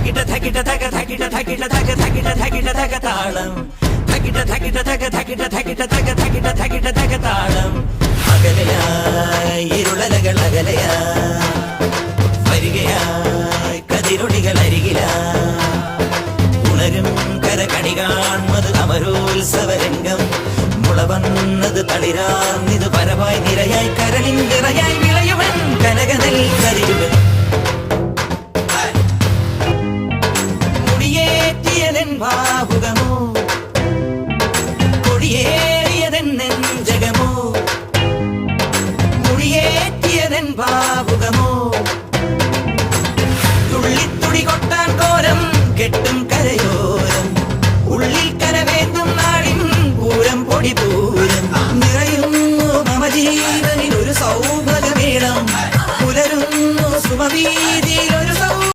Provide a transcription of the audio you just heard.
തകിട തകിട തക തകിട തകിട തക തകിട തകിട തക താളം തകിട തകിട തക തകിട തകിട തക തകിട തകിട തക താളം അകലയായി ഇരുളലകൾ അകലയായി വരികയായി കതിരൊളികൾ അരികിലായി ഉണരും കരകണി കാൺമത് അമരോത്സവരംഗം മുളവന്നത് തളിരാർന്നിത് പരവായി നിരയായി കരളിൻ നിറയായി വിളയുവൻ കനകനൽ കരിയുവൻ മുടിയേറ്റിയതൻ ഭാവുകമോ കൊടിയേറിയതൻ നെഞ്ചകമോ മുടിയേറ്റിയതൻ ഭാവുകമോ തുള്ളിത്തുടി കൊട്ടാൻ കോരം കെട്ടും കരയോരം ഉള്ളിൽ കരവേന്തും നാടിൻ പൂരം പൊടിപൂരം നിറയുന്നു മമ ജീവനിൽ ഒരു സൗഭഗമേളം പുലരുന്നു സുമവീതിയിലൊരു